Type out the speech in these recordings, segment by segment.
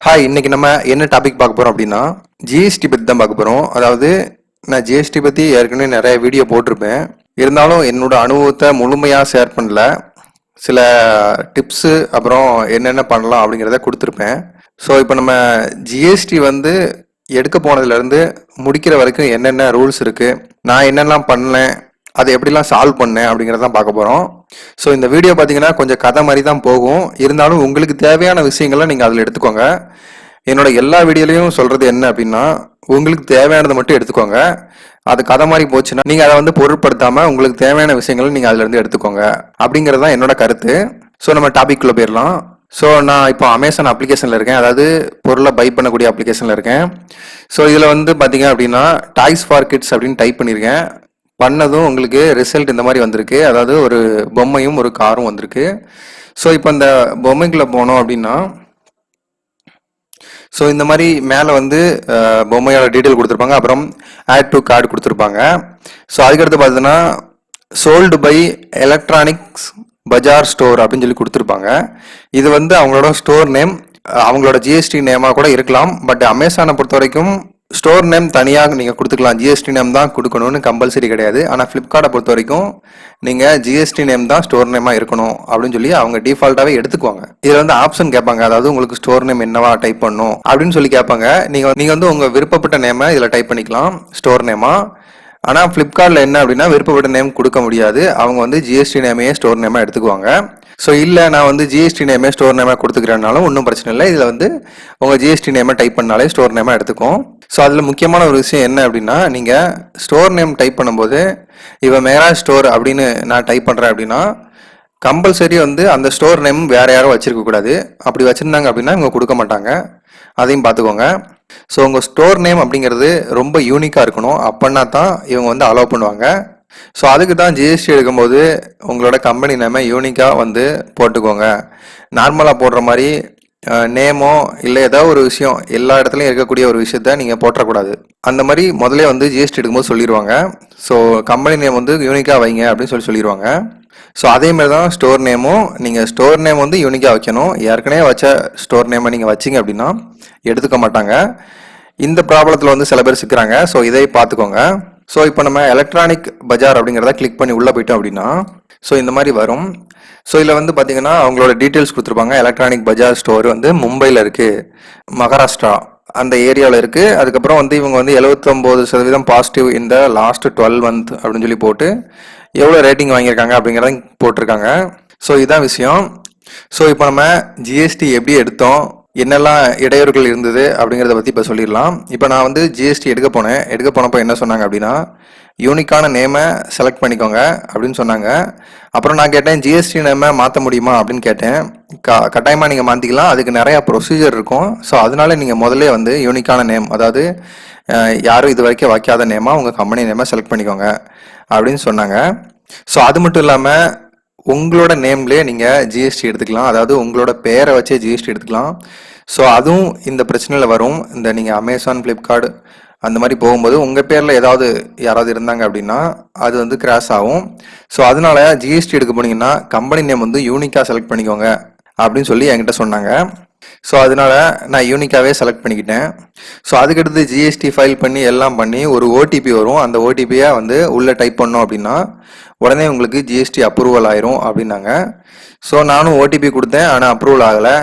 Hi, இன்னைக்கு நம்ம என்ன டாபிக் பார்க்க போறோம் அப்படின்னா ஜிஎஸ்டி பத்தி தான் பார்க்க போறோம். அதாவது நான் ஜிஎஸ்டி பத்தி ஏற்கனவே நிறைய வீடியோ போட்டிருப்பேன். இருந்தாலும் என்னோட அனுபவத்தை முழுமையா ஷேர் பண்ணல. சில டிப்ஸு அப்புறம் என்னென்ன பண்ணலாம் அப்படிங்கிறத கொடுத்துருப்பேன். ஸோ இப்போ நம்ம ஜிஎஸ்டி எடுக்க போனதுலேருந்து முடிக்கிற வரைக்கும் என்னென்ன ரூல்ஸ் இருக்கு, நான் என்னெல்லாம் பண்ணேன், அதை எப்படிலாம் சால்வ் பண்ணேன் அப்படிங்கிறதான் பார்க்க போகிறோம். ஸோ இந்த வீடியோ பார்த்தீங்கன்னா கொஞ்சம் கதை மாதிரி தான் போகும். இருந்தாலும் உங்களுக்கு தேவையான விஷயங்களை நீங்கள் அதில் எடுத்துக்கோங்க. என்னோட எல்லா வீடியோலையும் சொல்கிறது என்ன அப்படின்னா, உங்களுக்கு தேவையானதை மட்டும் எடுத்துக்கோங்க. அது கதை மாதிரி போச்சுன்னா நீங்கள் அதை பொருட்படுத்தாமல் உங்களுக்கு தேவையான விஷயங்களை நீங்கள் அதிலேருந்து எடுத்துக்கோங்க அப்படிங்கிறது தான் என்னோட கருத்து. ஸோ நம்ம டாபிக்குள்ளே போயிடலாம். ஸோ நான் இப்போ அமேசான் அப்ளிகேஷனில் இருக்கேன், அதாவது பொருளை பை பண்ணக்கூடிய அப்ளிகேஷனில் இருக்கேன். ஸோ இதில் பார்த்தீங்க அப்படின்னா டாய்ஸ் ஃபார் கிட்ஸ் அப்படின்னு டைப் பண்ணியிருக்கேன். பண்ணதும் உங்களுக்கு ரிசல்ட் இந்த மாதிரி வந்திருக்கு. அதாவது ஒரு பொம்மையும் ஒரு காரும் வந்திருக்கு. ஸோ இப்போ இந்த பொம்மைக்குள்ளே போனோம் அப்படின்னா, ஸோ இந்த மாதிரி மேலே பொம்மையோட டீட்டெயில் கொடுத்துருப்பாங்க. அப்புறம் ஆட் டு கார்டு கொடுத்துருப்பாங்க. ஸோ அதுக்கடுத்து பார்த்தீங்கன்னா sold by electronics bazaar store அப்படின்னு சொல்லி கொடுத்துருப்பாங்க. இது அவங்களோட ஸ்டோர் நேம், அவங்களோட ஜிஎஸ்டி நேமாக கூட இருக்கலாம். பட் அமேசானை பொறுத்த வரைக்கும் ஸ்டோர் நேம் தனியாக நீங்கள் கொடுத்துக்கலாம். ஜிஎஸ்டி நேம் தான் கொடுக்கணும்னு கம்பல்சரி கிடையாது. ஆனால் ஃப்ளிப்கார்ட்டை பொறுத்த வரைக்கும் நீங்கள் ஜிஎஸ்டி நேம் தான் ஸ்டோர் நேமாக இருக்கணும் அப்படின்னு சொல்லி அவங்க டிஃபால்ட்டாகவே எடுத்துக்குவாங்க. இதில் ஆப்ஷன் கேட்பாங்க, அதாவது உங்களுக்கு ஸ்டோர் நேம் என்னவா டைப் பண்ணணும் அப்படின்னு சொல்லி கேட்பாங்க. நீங்கள் உங்கள் விருப்பப்பட்ட நேமை இதில் டைப் பண்ணிக்கலாம் ஸ்டோர் நேமாக. ஆனால் ஃப்ளிப்கார்ட்டில் என்ன அப்படின்னா விருப்பப்பட்ட நேம் கொடுக்க முடியாது. அவங்க ஜிஎஸ்டி நேமையே ஸ்டோர் நேமாக எடுத்துக்குவாங்க. ஸோ இல்லை நான் ஜிஎஸ்டி நேமே ஸ்டோர் நேமாக கொடுத்துக்கிறனாலும் ஒன்றும் பிரச்சனை இல்லை. இதில் உங்கள் ஜிஎஸ்டி நேமை டைப் பண்ணாலே ஸ்டோர் நேமாக எடுத்துக்கும். ஸோ அதில் முக்கியமான ஒரு விஷயம் என்ன அப்படின்னா, நீங்கள் ஸ்டோர் நேம் டைப் பண்ணும்போது இப்போ மேரா ஸ்டோர் அப்படின்னு நான் டைப் பண்ணுறேன் அப்படின்னா கம்பல்சரி அந்த ஸ்டோர் நேம் வேறு யாரும் வச்சுருக்கக்கூடாது. அப்படி வச்சுருந்தாங்க அப்படின்னா இவங்க கொடுக்க மாட்டாங்க. அதையும் பார்த்துக்கோங்க. ஸோ உங்கள் ஸ்டோர் நேம் அப்படிங்கிறது ரொம்ப யூனிக்காக இருக்கணும். அப்படின்னா தான் இவங்க அலோவ் பண்ணுவாங்க. ஸோ அதுக்கு தான் ஜிஎஸ்டி எடுக்கும்போது உங்களோட கம்பெனி நேமை யூனிக்காக போட்டுக்கோங்க. நார்மலாக போடுற மாதிரி நேமோ இல்லை ஏதாவது ஒரு விஷயம் எல்லா இடத்துலையும் இருக்கக்கூடிய ஒரு விஷயத்த நீங்கள் போட்டக்கூடாது. அந்த மாதிரி முதல்ல ஜிஎஸ்டி எடுக்கும்போது சொல்லிடுவாங்க. ஸோ கம்பெனி நேம் யூனிக்காக வைங்க அப்படின்னு சொல்லிடுவாங்க. ஸோ அதேமாதிரி தான் ஸ்டோர் நேமும், நீங்கள் ஸ்டோர் நேம் யூனிக்காக வைக்கணும். ஏற்கனவே வச்ச ஸ்டோர் நேமை நீங்கள் வச்சிங்க அப்படின்னா எடுத்துக்க மாட்டாங்க. இந்த ப்ராப்ளத்தில் சில பேர் சிக்கிறாங்க. ஸோ இதை பார்த்துக்கோங்க. ஸோ இப்போ நம்ம எலக்ட்ரானிக் பஜார் அப்படிங்கிறத கிளிக் பண்ணி உள்ளே போயிட்டோம் அப்படின்னா ஸோ இந்த மாதிரி வரும். ஸோ இதில் பார்த்தீங்கன்னா அவங்களோட டீட்டெயில்ஸ் கொடுத்துருப்பாங்க. எலக்ட்ரானிக் பஜார் ஸ்டோர் மும்பையில் இருக்குது, மகாராஷ்டிரா அந்த ஏரியாவில் இருக்குது. அதுக்கப்புறம் இவங்க 79% பாசிட்டிவ் இந்த லாஸ்ட் 12 month அப்படின்னு சொல்லி போட்டு எவ்வளோ ரேட்டிங் வாங்கியிருக்காங்க அப்படிங்கிறத போட்டிருக்காங்க. ஸோ இதுதான் விஷயம். ஸோ இப்போ நம்ம ஜிஎஸ்டி எப்படி எடுத்தோம், என்னெல்லாம் இடையூறுகள் இருந்தது அப்படிங்கிறத பற்றி இப்போ சொல்லிடலாம். இப்போ நான் ஜிஎஸ்டி எடுக்க போனப்போ என்ன சொன்னாங்க அப்படின்னா, யூனிக்கான நேமை செலக்ட் பண்ணிக்கோங்க அப்படின்னு சொன்னாங்க. அப்புறம் நான் கேட்டேன் ஜிஎஸ்டி நேமை மாற்ற முடியுமா அப்படின்னு கேட்டேன். கட்டாயமாக நீங்கள் மாற்றிக்கலாம், அதுக்கு நிறையா ப்ரொசீஜர் இருக்கும். ஸோ அதனால நீங்கள் முதல்ல யூனிக்கான நேம், அதாவது யாரும் இது வரைக்கும் வைக்காத நேமாக உங்கள் கம்பெனி நேமை செலக்ட் பண்ணிக்கோங்க அப்படின்னு சொன்னாங்க. ஸோ அது மட்டும் இல்லாமல் உங்களோட நேம்லேயே நீங்கள் ஜிஎஸ்டி எடுத்துக்கலாம், அதாவது உங்களோட பேரை வச்சே ஜிஎஸ்டி எடுத்துக்கலாம். ஸோ அதுவும் இந்த பிரச்சனையில் வரும். இந்த நீங்கள் அமேசான், ஃப்ளிப்கார்ட் அந்த மாதிரி போகும்போது உங்கள் பேரில் யாராவது இருந்தாங்க அப்படின்னா அது கிராஷ் ஆகும். ஸோ அதனால ஜிஎஸ்டி எடுக்க போனீங்கன்னா கம்பெனி நேம் யூனிக்காக செலக்ட் பண்ணிக்கோங்க அப்படின்னு சொல்லி என்கிட்ட சொன்னாங்க. ஸோ அதனால நான் யூனிக்காகவே செலக்ட் பண்ணிக்கிட்டேன். ஸோ அதுக்கடுத்து ஜிஎஸ்டி ஃபைல் பண்ணி எல்லாம் பண்ணி ஒரு ஓடிபி வரும். அந்த ஓடிபியை உள்ளே டைப் பண்ணோம் அப்படின்னா உடனே உங்களுக்கு ஜிஎஸ்டி அப்ரூவல் ஆயிரும் அப்படின்னாங்க. ஸோ நானும் ஓடிபி கொடுத்தேன், ஆனால் அப்ரூவல் ஆகலை.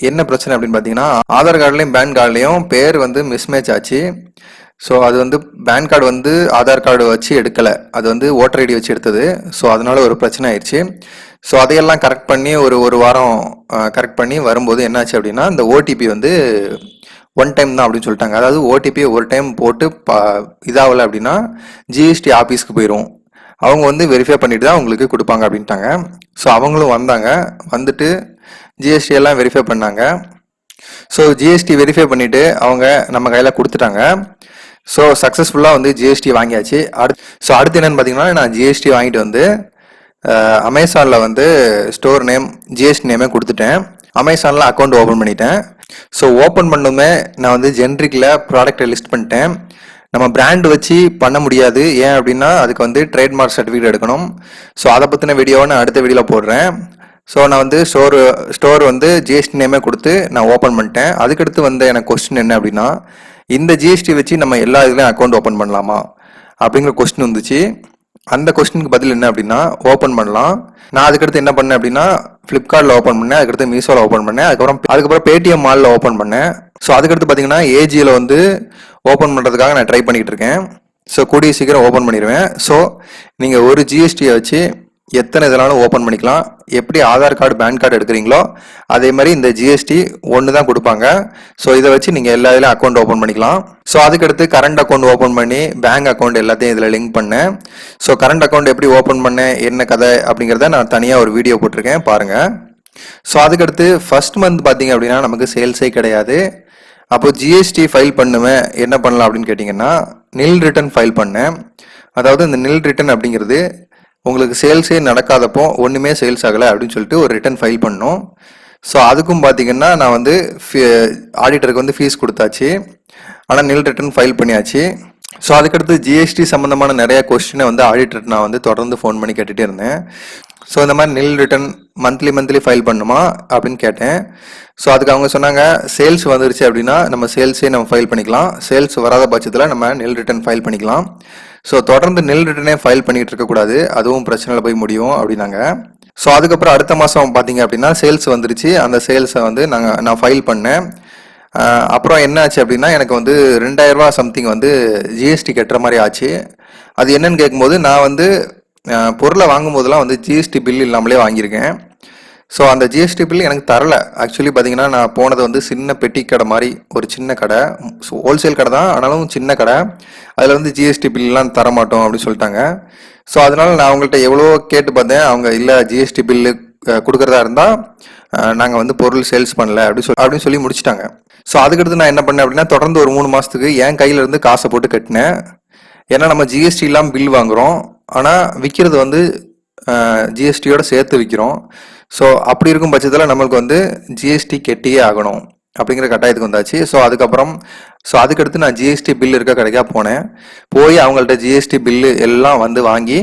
என்ன பிரச்சனை அப்படின்னு பார்த்தீங்கன்னா, ஆதார் கார்டுலேயும் பேன் கார்டுலேயும் பேர் மிஸ்மேட்ச் ஆச்சு. ஸோ அது பேன் கார்டு ஆதார் கார்டு வச்சு எடுக்கலை, அது ஓட்டர் ஐடி வச்சு எடுத்தது. ஸோ அதனால ஒரு பிரச்சனை ஆயிடுச்சு. ஸோ அதையெல்லாம் கரெக்ட் பண்ணி ஒரு வாரம் கரெக்ட் பண்ணி வரும்போது என்னாச்சு அப்படின்னா, இந்த ஓடிபி ஒன் டைம் தான் அப்படின்னு சொல்லிட்டாங்க. அதாவது ஓடிபி ஒரு டைம் போட்டு இதாகலை அப்படின்னா ஜிஎஸ்டி ஆஃபீஸ்க்கு போயிடும். அவங்க வெரிஃபை பண்ணிட்டு தான் உங்களுக்கு கொடுப்பாங்க அப்படின்ட்டாங்க. ஸோ அவங்களும் வந்துட்டு ஜிஎஸ்டி எல்லாம் வெரிஃபை பண்ணாங்க. ஸோ ஜிஎஸ்டி வெரிஃபை பண்ணிவிட்டு அவங்க நம்ம கையில் கொடுத்துட்டாங்க. ஸோ சக்ஸஸ்ஃபுல்லாக ஜிஎஸ்டி வாங்கியாச்சு. அடுத்து என்னென்னு பார்த்தீங்கன்னா, நான் ஜிஎஸ்டி வாங்கிட்டு அமேசானில் ஸ்டோர் நேம் ஜிஎஸ்டி நேமே கொடுத்துட்டேன். அமேசானில் அக்கௌண்ட் ஓப்பன் பண்ணிட்டேன். ஸோ ஓப்பன் பண்ணுமே நான் ஜென்ரிக்கில் ப்ராடக்டை லிஸ்ட் பண்ணிட்டேன். நம்ம பிராண்ட் வச்சு பண்ண முடியாது. ஏன் அப்படின்னா அதுக்கு ட்ரேட்மார்க் சர்டிஃபிகேட் எடுக்கணும். ஸோ அதை பற்றின வீடியோவை நான் அடுத்த வீடியோவில் போடுறேன். ஸோ நான் வந்து ஸ்டோர் வந்து ஜிஎஸ்டி நேமே கொடுத்து நான் ஓப்பன் பண்ணிட்டேன். அதுக்கடுத்து வந்து எனக்கு கொஸ்டின் என்ன அப்படின்னா, இந்த ஜிஎஸ்டி வச்சு நம்ம எல்லா இதுலேயும் அக்கௌண்ட் ஓப்பன் பண்ணலாமா அப்படிங்கிற கொஸ்டின் வந்துச்சு. அந்த கொஸ்டினுக்கு பதில் என்ன அப்படின்னா, ஓப்பன் பண்ணலாம். நான் அதுக்கடுத்து என்ன பண்ணேன் அப்படின்னா, ஃப்ளிப்கார்ட்டில் ஓப்பன் பண்ணேன், அதுக்கடுத்து மீஷோவில் ஓப்பன் பண்ணேன், அதுக்கப்புறம் பேடிஎம் மாலில் ஓப்பன் பண்ணேன். ஸோ அதுக்கடுத்து பார்த்தீங்கன்னா ஏஜியில் வந்து ஓப்பன் பண்ணுறதுக்காக நான் ட்ரை பண்ணிக்கிட்டு இருக்கேன். ஸோ கூடிய சீக்கிரம் ஓப்பன் பண்ணிடுவேன். ஸோ நீங்கள் ஒரு ஜிஎஸ்டியை வச்சு எத்தனை இதனாலும் ஓப்பன் பண்ணிக்கலாம். எப்படி ஆதார் கார்டு பேன் கார்டு எடுக்கிறீங்களோ அதே மாதிரி இந்த ஜிஎஸ்டி ஒன்று தான் கொடுப்பாங்க. ஸோ இதை வச்சு நீங்கள் எல்லா இதிலும் அக்கௌண்ட் ஓப்பன் பண்ணிக்கலாம். ஸோ அதுக்கடுத்து கரண்ட் அக்கௌண்ட் ஓப்பன் பண்ணி பேங்க் அக்கௌண்ட் எல்லாத்தையும் இதில் லிங்க் பண்ணேன். ஸோ கரண்ட் அக்கௌண்ட் எப்படி ஓப்பன் பண்ணேன், என்ன கதை அப்படிங்கிறத நான் தனியாக ஒரு வீடியோ போட்டிருக்கேன், பாருங்கள். ஸோ அதுக்கடுத்து ஃபர்ஸ்ட் மந்த் பார்த்தீங்க அப்படின்னா நமக்கு சேல்ஸே கிடையாது. அப்போ ஜிஎஸ்டி ஃபைல் பண்ணுவேன், என்ன பண்ணலாம் அப்படின்னு கேட்டிங்கன்னா, நில் ரிட்டர்ன் ஃபைல் பண்ணேன். அதாவது இந்த நில் ரிட்டர்ன் அப்படிங்கிறது உங்களுக்கு சேல்ஸே நடக்காதப்போ ஒன்றுமே சேல்ஸ் ஆகலை அப்படின்னு சொல்லிட்டு ஒரு ரிட்டர்ன் ஃபைல் பண்ணோம். ஸோ அதுக்கும் பார்த்தீங்கன்னா நான் வந்து ஆடிட்டருக்கு வந்து ஃபீஸ் கொடுத்தாச்சு, ஆனால் நில் ரிட்டர்ன் ஃபைல் பண்ணியாச்சு. ஸோ அதுக்கடுத்து ஜிஎஸ்டி சம்மந்தமான நிறைய கொஸ்டினை வந்து ஆடிட்டர் நான் வந்து தொடர்ந்து ஃபோன் பண்ணி கேட்டுகிட்டே இருந்தேன். ஸோ இந்த மாதிரி நில் ரிட்டர்ன் மந்த்லி ஃபைல் பண்ணுமா அப்படின்னு கேட்டேன். ஸோ அதுக்கு அவங்க சொன்னாங்க, சேல்ஸ் வந்துருச்சு அப்படின்னா நம்ம சேல்ஸே நம்ம ஃபைல் பண்ணிக்கலாம், சேல்ஸ் வராத பட்சத்தில் நம்ம நில் ரிட்டர்ன் ஃபைல் பண்ணிக்கலாம். ஸோ தொடர்ந்து நில் ரிட்டர்னே ஃபைல் பண்ணிகிட்டு இருக்கக்கூடாது, அதுவும் பிரச்சனையில் போய் முடியும் அப்படின்னாங்க. ஸோ அதுக்கப்புறம் அடுத்த மாதம் பார்த்தீங்க அப்படின்னா சேல்ஸ் வந்துருச்சு. அந்த சேல்ஸை வந்து நான் ஃபைல் பண்ணேன். அப்புறம் என்ன ஆச்சு அப்படின்னா, எனக்கு வந்து 2000 ரூபா சம்திங் வந்து ஜிஎஸ்டி கட்டுற மாதிரி ஆச்சு. அது என்னன்னு கேட்கும்போது, நான் வந்து பொருளை வாங்கும் போதெல்லாம் வந்து ஜிஎஸ்டி பில் இல்லாமலே வாங்கியிருக்கேன். ஸோ அந்த ஜிஎஸ்டி பில் எனக்கு தரல. ஆக்சுவலி பார்த்தீங்கன்னா நான் போனது வந்து சின்ன பெட்டி கடை மாதிரி ஒரு சின்ன கடை, ஹோல்சேல் கடை தான், ஆனாலும் சின்ன கடை. அதில் வந்து ஜிஎஸ்டி பில்லாம் தரமாட்டோம் அப்படின்னு சொல்லிட்டாங்க. ஸோ அதனால நான் அவங்கள்ட்ட எவ்வளோ கேட்டு பார்த்தேன். அவங்க இல்லை ஜிஎஸ்டி பில்லு கொடுக்குறதா இருந்தால் நாங்கள் வந்து பொருள் சேல்ஸ் பண்ணல அப்படின்னு சொல்லி முடிச்சிட்டாங்க. ஸோ அதுக்கடுத்து நான் என்ன பண்ணேன் அப்படின்னா, தொடர்ந்து ஒரு 3 மாதத்துக்கு என் கையில் இருந்து காசை போட்டு கட்டினேன். ஏன்னா நம்ம ஜிஎஸ்டி இல்லாமல் பில் வாங்குகிறோம், ஆனால் விற்கிறது வந்து ஜிஎஸ்டியோட சேர்த்து விற்கிறோம். ஸோ அப்படி இருக்கும் பட்சத்தில் நம்மளுக்கு வந்து ஜிஎஸ்டி கெட்டியே ஆகணும் அப்படிங்கிற கட்டாயத்துக்கு வந்தாச்சு. ஸோ அதுக்கடுத்து நான் ஜிஎஸ்டி பில் இருக்க கடைக்காக போய் அவங்கள்ட்ட ஜிஎஸ்டி பில்லு எல்லாம் வந்து வாங்கி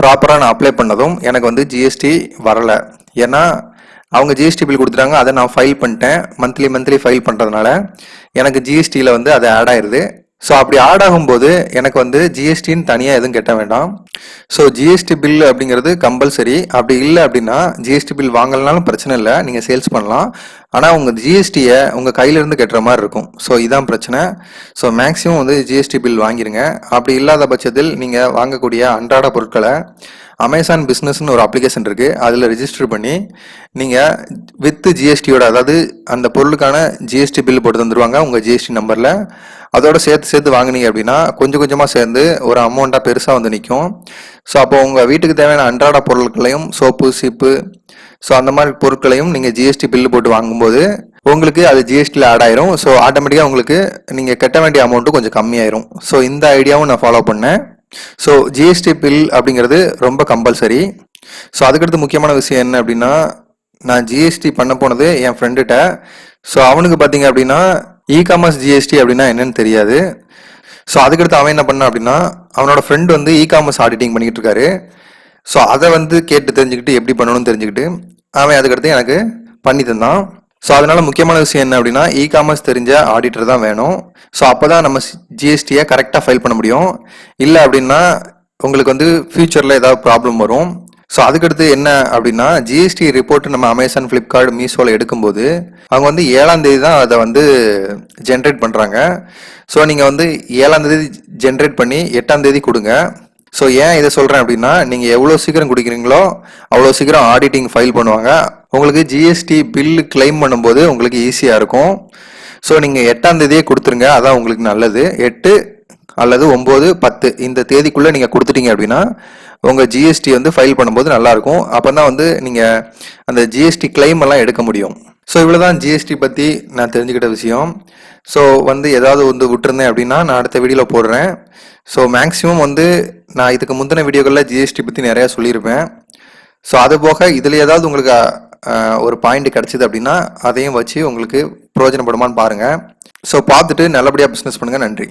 ப்ராப்பராக நான் அப்ளை பண்ணதும் எனக்கு வந்து ஜிஎஸ்டி வரலை. ஏன்னா அவங்க ஜிஎஸ்டி பில் கொடுத்துட்டாங்க, அதை நான் ஃபைல் பண்ணிட்டேன். மந்த்லி ஃபைல் பண்ணுறதுனால எனக்கு ஜிஎஸ்டியில் வந்து அது ஆட் ஆயிடுது. ஸோ அப்படி ஆட் ஆகும்போது எனக்கு வந்து ஜிஎஸ்டின்னு தனியாக எதுவும் கட்ட வேண்டாம். ஸோ ஜிஎஸ்டி பில் அப்படிங்கிறது கம்பல்சரி. அப்படி இல்லை அப்படின்னா ஜிஎஸ்டி பில் வாங்கலனாலும் பிரச்சனை இல்லை, நீங்கள் சேல்ஸ் பண்ணலாம். ஆனால் உங்கள் ஜிஎஸ்டியை உங்கள் கையிலேருந்து கட்டுற மாதிரி இருக்கும். ஸோ இதான் பிரச்சனை. ஸோ மேக்ஸிமம் வந்து ஜிஎஸ்டி பில் வாங்கிடுங்க. அப்படி இல்லாத பட்சத்தில் நீங்கள் வாங்கக்கூடிய அன்றாட பொருட்களை அமேசான் பிஸ்னஸ்ன்னு ஒரு அப்ளிகேஷன் இருக்குது, அதில் ரிஜிஸ்டர் பண்ணி நீங்கள் வித் ஜிஎஸ்டியோட, அதாவது அந்த பொருளுக்கான ஜிஎஸ்டி பில் போட்டு தந்துடுவாங்க உங்கள் ஜிஎஸ்டி நம்பரில். அதோட சேர்த்து வாங்கினீங்க அப்படின்னா கொஞ்சமாக சேர்ந்து ஒரு அமௌண்ட்டாக பெருசாக வந்து நிற்கும். ஸோ அப்போ உங்கள் வீட்டுக்கு தேவையான அன்றாட பொருட்களையும் சோப்பு சீப்பு ஸோ அந்த மாதிரி பொருட்களையும் நீங்கள் ஜிஎஸ்டி பில்லு போட்டு வாங்கும்போது உங்களுக்கு அது ஜிஎஸ்டியில் ஆட் ஆயிரும். ஸோ ஆட்டோமேட்டிக்காக உங்களுக்கு நீங்கள் கட்ட வேண்டிய அமௌண்ட்டும் கொஞ்சம் கம்மியாயிரும். ஸோ இந்த ஐடியாவும் நான் ஃபாலோ பண்ணேன். ஸோ ஜிஎஸ்டி பில் அப்படிங்கிறது ரொம்ப கம்பல்சரி. ஸோ அதுக்கடுத்து முக்கியமான விஷயம் என்ன அப்படின்னா, நான் ஜிஎஸ்டி பண்ண போனது என் ஃப்ரெண்டுகிட்ட. ஸோ அவனுக்கு பார்த்தீங்க அப்படின்னா இகாமர்ஸ் ஜிஎஸ்டி அப்படின்னா என்னன்னு தெரியாது. ஸோ அதுக்கடுத்து அவன் என்ன பண்ணான் அப்படின்னா, அவனோட ஃப்ரெண்டு வந்து இகாமர்ஸ் ஆடிட்டிங் பண்ணிக்கிட்டு இருக்காரு. ஸோ அதை வந்து கேட்டு தெரிஞ்சுக்கிட்டு எப்படி பண்ணணும்னு தெரிஞ்சுக்கிட்டு அவன் அதுக்கடுத்து எனக்கு பண்ணி தந்தான். ஸோ அதனால முக்கியமான விஷயம் என்ன அப்படின்னா, இகாமர்ஸ் தெரிஞ்ச ஆடிட்டர் தான் வேணும். ஸோ அப்போ தான் நம்ம ஜிஎஸ்டியை கரெக்டாக ஃபைல் பண்ண முடியும். இல்லை அப்படின்னா உங்களுக்கு வந்து ஃபியூச்சரில் ஏதாவது ப்ராப்ளம் வரும். ஸோ அதுக்கடுத்து என்ன அப்படின்னா, ஜிஎஸ்டி ரிப்போர்ட் நம்ம அமேசான், ஃப்ளிப்கார்ட், மீஷோவில் எடுக்கும்போது அவங்க வந்து 7ஆம் தேதி தான் அதை வந்து ஜென்ரேட் பண்ணுறாங்க. ஸோ நீங்கள் வந்து 7ஆம் தேதி ஜென்ரேட் பண்ணி 8ஆம் தேதி கொடுங்க. ஸோ ஏன் இதை சொல்கிறேன் அப்படின்னா, நீங்கள் எவ்வளோ சீக்கிரம் கொடுக்குறீங்களோ அவ்வளோ சீக்கிரம் ஆடிட்டிங் ஃபைல் பண்ணுவாங்க. உங்களுக்கு ஜிஎஸ்டி பில்லு கிளைம் பண்ணும்போது உங்களுக்கு ஈஸியாக இருக்கும். ஸோ நீங்கள் 8ஆம் தேதியே கொடுத்துருங்க, அதான் உங்களுக்கு நல்லது. 8 அல்லது 9, 10 இந்த தேதிக்குள்ளே நீங்கள் கொடுத்துட்டீங்க அப்படின்னா உங்கள் ஜிஎஸ்டி வந்து ஃபைல் பண்ணும்போது நல்லாயிருக்கும். அப்போ தான் வந்து நீங்கள் அந்த ஜிஎஸ்டி கிளைம் எல்லாம் எடுக்க முடியும். ஸோ இவ்வளோ தான் ஜிஎஸ்டி பற்றி நான் தெரிஞ்சுக்கிட்ட விஷயம். ஸோ வந்து ஏதாவது வந்து விட்டுருந்தேன் அப்படின்னா நான் அடுத்த வீடியோவில் போடுறேன். ஸோ மேக்ஸிமம் வந்து நான் இதுக்கு முந்தின வீடியோக்களில் ஜிஎஸ்டி பற்றி நிறையா சொல்லியிருப்பேன். ஸோ அது போக இதில் ஏதாவது உங்களுக்கு ஒரு பாயிண்ட் கிடச்சிது அப்படின்னா அதையும் வச்சு உங்களுக்கு பிரயோஜனப்படுமான்னு பாருங்கள். ஸோ பார்த்துட்டு நல்லபடியாக பிஸ்னஸ் பண்ணுங்கள். நன்றி.